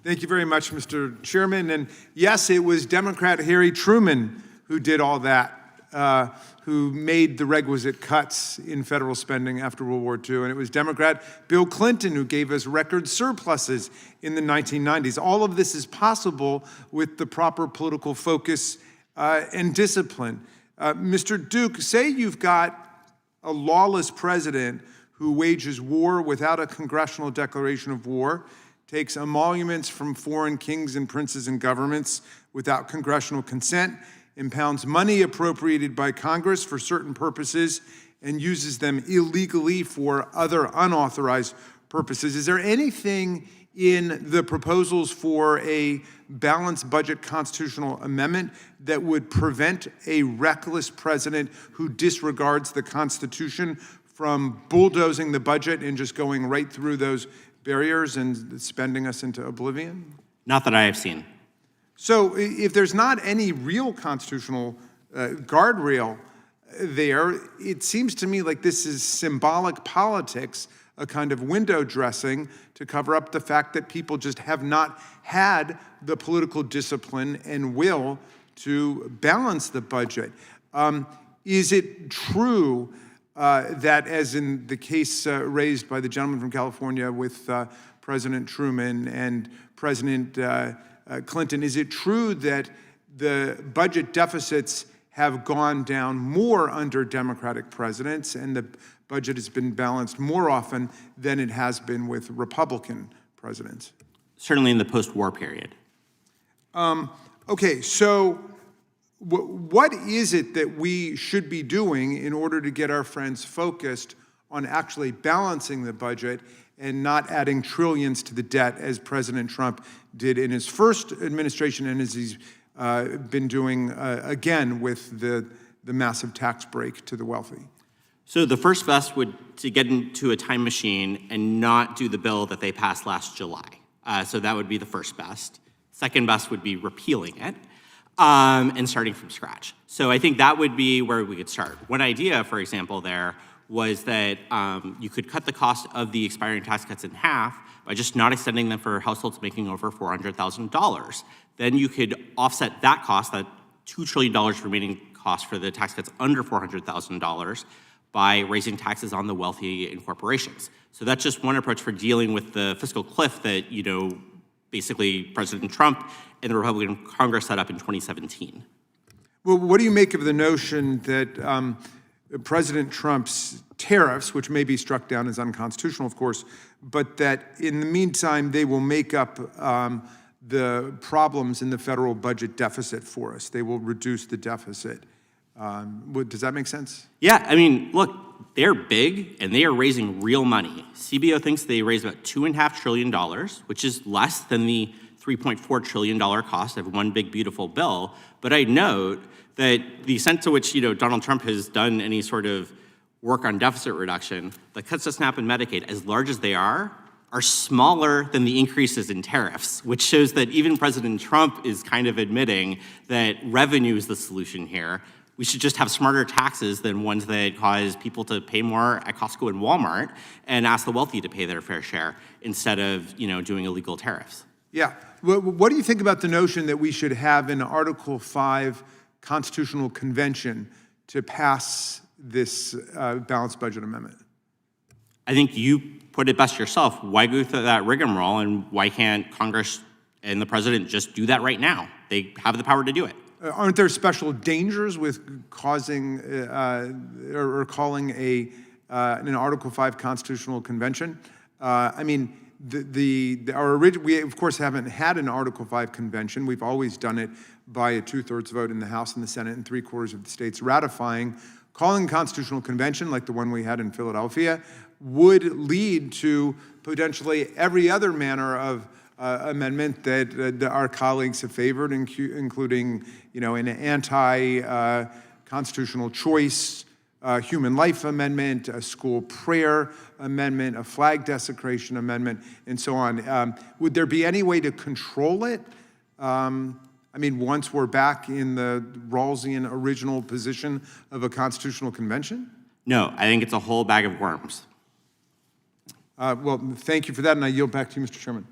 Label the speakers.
Speaker 1: Thank you very much, Mr. Chairman. And yes, it was Democrat Harry Truman who did all that, who made the requisite cuts in federal spending after World War II. And it was Democrat Bill Clinton who gave us record surpluses in the 1990s. All of this is possible with the proper political focus and discipline. Mr. Duke, say you've got a lawless president who wages war without a congressional declaration of war, takes emoluments from foreign kings and princes and governments without congressional consent, impounds money appropriated by Congress for certain purposes, and uses them illegally for other unauthorized purposes. Is there anything in the proposals for a balanced budget constitutional amendment that would prevent a reckless president who disregards the Constitution from bulldozing the budget and just going right through those barriers and spending us into oblivion?
Speaker 2: Not that I have seen.
Speaker 1: So if there's not any real constitutional guardrail there, it seems to me like this is symbolic politics, a kind of window dressing to cover up the fact that people just have not had the political discipline and will to balance the budget. Is it true that, as in the case raised by the gentleman from California with President Truman and President Clinton, is it true that the budget deficits have gone down more under Democratic presidents and the budget has been balanced more often than it has been with Republican presidents?
Speaker 2: Certainly in the post-war period.
Speaker 1: Okay, so what is it that we should be doing in order to get our friends focused on actually balancing the budget and not adding trillions to the debt as President Trump did in his first administration and as he's been doing again with the massive tax break to the wealthy?
Speaker 2: So the first best would to get into a time machine and not do the bill that they passed last July. So that would be the first best. Second best would be repealing it and starting from scratch. So I think that would be where we could start. One idea, for example, there was that you could cut the cost of the expiring tax cuts in half by just not extending them for households making over $400,000. Then you could offset that cost, that $2 trillion remaining cost for the tax cuts under $400,000, by raising taxes on the wealthy and corporations. So that's just one approach for dealing with the fiscal cliff that, basically President Trump and the Republican Congress set up in 2017.
Speaker 1: Well, what do you make of the notion that President Trump's tariffs, which may be struck down as unconstitutional, of course, but that in the meantime, they will make up the problems in the federal budget deficit for us? They will reduce the deficit. Does that make sense?
Speaker 2: Yeah, I mean, look, they're big and they are raising real money. CBO thinks they raised about $2.5 trillion, which is less than the $3.4 trillion cost of one big, beautiful bill. But I note that the extent to which, Donald Trump has done any sort of work on deficit reduction, the cuts to SNAP and Medicaid, as large as they are smaller than the increases in tariffs, which shows that even President Trump is kind of admitting that revenue is the solution here. We should just have smarter taxes than ones that cause people to pay more at Costco and Walmart and ask the wealthy to pay their fair share instead of, doing illegal tariffs.
Speaker 1: Yeah. What do you think about the notion that we should have an Article 5 constitutional convention to pass this balanced budget amendment?
Speaker 2: I think you put it best yourself. Why go through that rigmarole, and why can't Congress and the president just do that right now? They have the power to do it.
Speaker 1: Aren't there special dangers with causing or calling an Article 5 constitutional convention? We of course haven't had an Article 5 convention. We've always done it by a 2/3 vote in the House and the Senate and 3/4 of the states ratifying. Calling a constitutional convention like the one we had in Philadelphia would lead to potentially every other manner of amendment that our colleagues have favored, including, an anti-constitutional choice, human life amendment, a school prayer amendment, a flag desecration amendment, and so on. Would there be any way to control it? Once we're back in the Rawlsian original position of a constitutional convention?
Speaker 2: No, I think it's a whole bag of worms.
Speaker 1: Well, thank you for that, and I yield back to you, Mr. Chairman.